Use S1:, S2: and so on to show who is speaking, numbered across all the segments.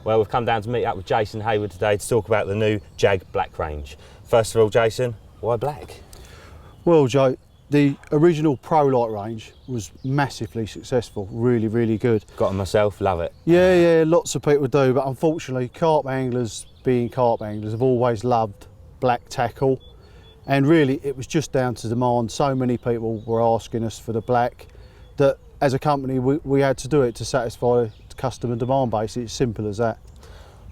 S1: Well, we've come down to meet up with Jason Hayward today to talk about the new JAG Black range. First of all, Jason, why black?
S2: Well, Joe, the original Pro Light range was massively successful, really good.
S1: Got them myself, love it.
S2: Yeah, lots of people do, but unfortunately carp anglers, being carp anglers, have always loved black tackle, and really it was just down to demand. So many people were asking us for the black that as a company we had to do it to satisfy customer demand base. It's simple as that.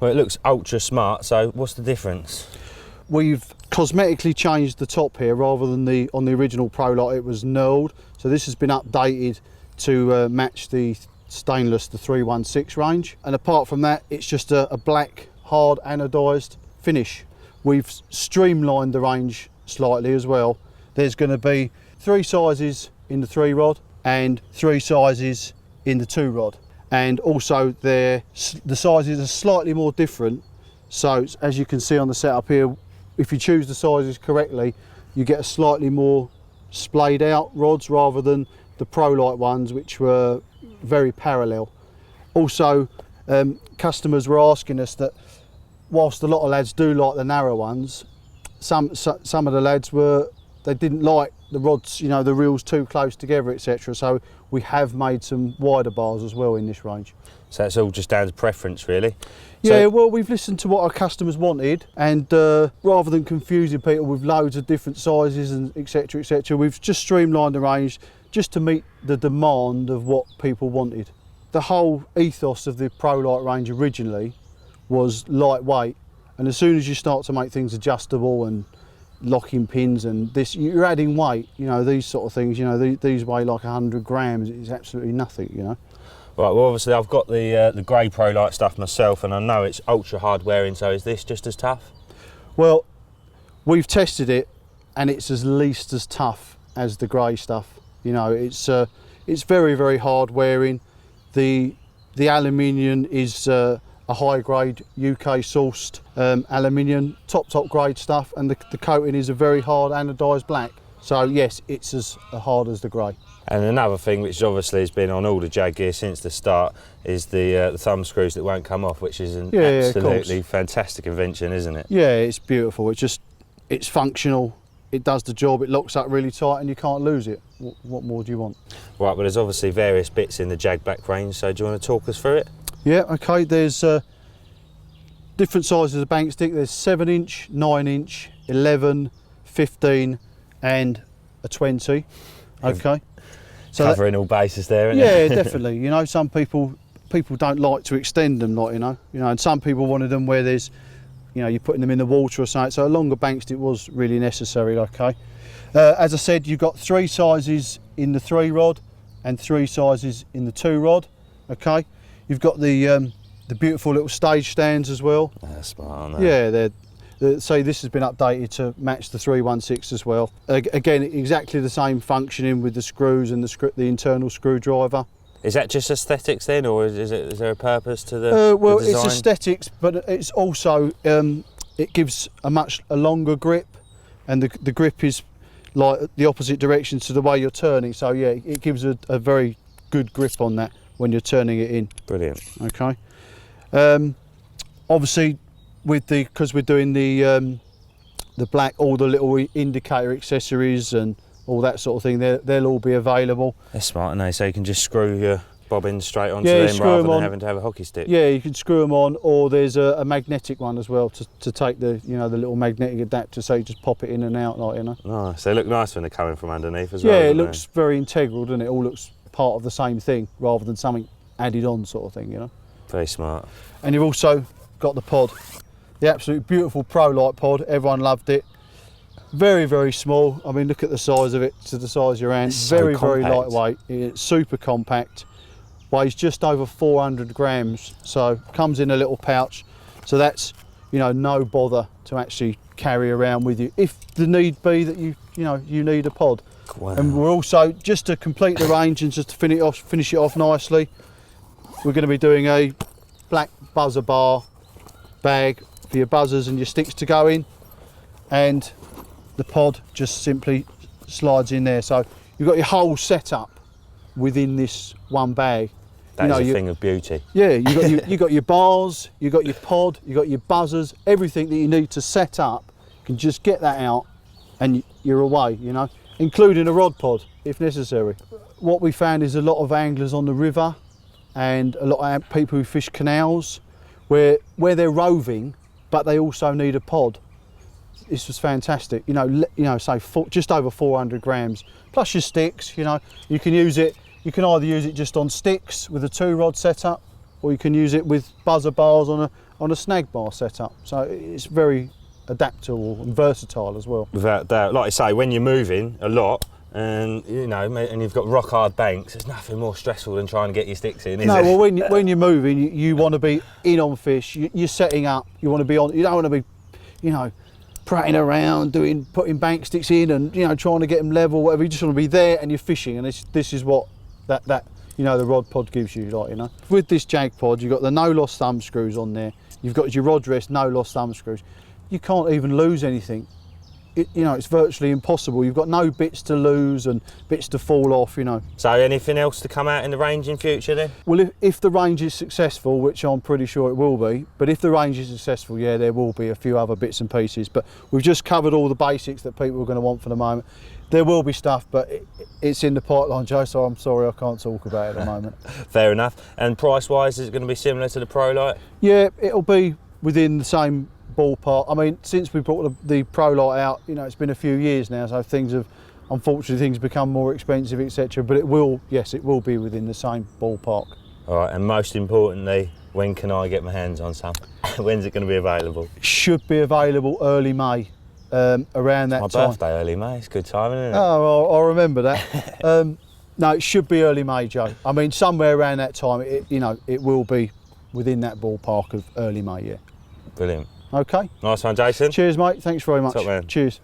S1: Well, it looks ultra smart, so what's the difference?
S2: We've cosmetically changed the top here. Rather than on the original Pro Light it was knurled, so this has been updated to match the stainless, the 316 range, and apart from that it's just a black hard anodised finish. We've streamlined the range slightly as well. There's going to be 3 sizes in the 3 rod and 3 sizes in the 2 rod, and also the sizes are slightly more different. So as you can see on the setup here, if you choose the sizes correctly, you get a slightly more splayed out rods rather than the Pro Light ones, which were very parallel. Also, customers were asking us that whilst a lot of lads do like the narrow ones, some of the lads they didn't like the rods, you know, the reels too close together, etc. So we have made some wider bars as well in this range.
S1: So it's all just down to preference, really?
S2: Yeah, well, we've listened to what our customers wanted, and rather than confusing people with loads of different sizes and etc, we've just streamlined the range just to meet the demand of what people wanted. The whole ethos of the Pro Light range originally was lightweight, and as soon as you start to make things adjustable and locking pins and this, you're adding weight. You know, these sort of things, you know, these weigh like 100 grams. It's absolutely nothing, you know.
S1: Right, well obviously I've got the grey Pro Light stuff myself, and I know it's ultra hard wearing, so is this just as tough? Well,
S2: we've tested it and it's at least as tough as the grey stuff. You know, it's very hard wearing. The aluminium is a high grade UK sourced aluminium, top grade stuff, and the coating is a very hard anodised black. So yes, it's as hard as the grey.
S1: And another thing which obviously has been on all the JAG gear since the start is the thumb screws that won't come off, which is an absolutely fantastic invention, isn't it?
S2: Yeah, it's beautiful. It's functional, it does the job, it locks up really tight and you can't lose it. What more do you want?
S1: Right, but there's obviously various bits in the JAG Black range, so do you want to talk us through it?
S2: Yeah, okay, there's different sizes of bank stick. There's 7-inch, 9-inch, 11, 15 and a 20, okay.
S1: So covering all bases there, isn't
S2: it?
S1: Yeah,
S2: definitely. You know, some people don't like to extend them, like, you know, and some people wanted them where there's, you know, you're putting them in the water or something, so a longer bank stick was really necessary, okay. As I said, you've got 3 sizes in the 3 rod and 3 sizes in the 2 rod, okay. You've got the beautiful little stage stands as well.
S1: That's smart, aren't they?
S2: Yeah, so this has been updated to match the 316 as well. Again, exactly the same functioning with the screws and the internal screwdriver.
S1: Is that just aesthetics then, or is there a purpose to the
S2: well,
S1: the design?
S2: It's aesthetics, but it's also it gives a longer grip, and the grip is like the opposite direction to the way you're turning. So yeah, it gives a very good grip on that when you're turning it in.
S1: Brilliant.
S2: Okay. Obviously, because we're doing the black, all the little indicator accessories and all that sort of thing, they'll all be available.
S1: That's smart, aren't they? So you can just screw your bobbins straight onto them rather than having to have a hockey stick.
S2: Yeah, you can screw them on, or there's a magnetic one as well to take the the little magnetic adapter, so you just pop it in and out, like, you know.
S1: Nice. They look nice when they're coming from underneath as well.
S2: Yeah, it looks very integral, doesn't it? It all looks part of the same thing rather than something added on, sort of thing, you know.
S1: Very smart.
S2: And you've also got the pod, the absolute beautiful Pro Light pod. Everyone loved it. Very small. I mean, look at the size of it to the size of your hand.
S1: It's so
S2: very
S1: compact.
S2: lightweight. It's super compact. Weighs just over 400 grams. So comes in a little pouch. So that's, you know, no bother to actually carry around with you if the need be that you need a pod.
S1: Wow.
S2: And we're also, just to complete the range and just to finish it off nicely, we're going to be doing a black buzzer bar bag for your buzzers and your sticks to go in, and the pod just simply slides in there. So you've got your whole setup within this one bag.
S1: That's a thing of beauty.
S2: Yeah, you got your bars, you got your pod, you got your buzzers, everything that you need to set up. You can just get that out, and you're away. You know, including a rod pod if necessary. What we found is a lot of anglers on the river, and a lot of people who fish canals, where they're roving, but they also need a pod. This was fantastic. You know, say just over 400 grams plus your sticks. You know, you can use it. You can either use it just on sticks with a 2-rod setup, or you can use it with buzzer bars on a snag bar setup. So it's very adaptable and versatile as well.
S1: Without doubt. Like I say, when you're moving a lot, and you know, and you've got rock hard banks, there's nothing more stressful than trying to get your sticks in, is it?
S2: No, well, when you're moving, you want to be in on fish. You're setting up. You want to be on. You don't want to be, you know, prattling around putting bank sticks in and, you know, trying to get them level, whatever. You just want to be there and you're fishing, and this is what that you know, the rod pod gives you, like, you know. With this JAG pod, you've got the no loss thumb screws on there. You've got your rod rest no loss thumb screws. You can't even lose anything. You know, it's virtually impossible. You've got no bits to lose and bits to fall off, you know.
S1: So anything else to come out in the range in future then?
S2: Well, if the range is successful, which I'm pretty sure it will be, but if the range is successful, yeah, there will be a few other bits and pieces. But we've just covered all the basics that people are going to want for the moment. There will be stuff, but it's in the pipeline, Joe, so I'm sorry I can't talk about it at the moment.
S1: Fair enough. And price-wise, is it going to be similar to the Pro Light?
S2: Yeah, it'll be within the same ballpark. I mean, since we brought the Pro Light out, you know, it's been a few years now, so unfortunately things become more expensive, etc. But it will be within the same ballpark.
S1: All right, and most importantly, when can I get my hands on some? When's it going to be available?
S2: It should be available early May, around that time.
S1: My birthday, early May. It's good timing, isn't it?
S2: Oh, I'll remember that. No, it should be early May, Joe. I mean, somewhere around that time, it will be within that ballpark of early May, yeah.
S1: Brilliant.
S2: Okay.
S1: Nice one, Jason.
S2: Cheers, mate. Thanks very much.
S1: Top man.
S2: Cheers.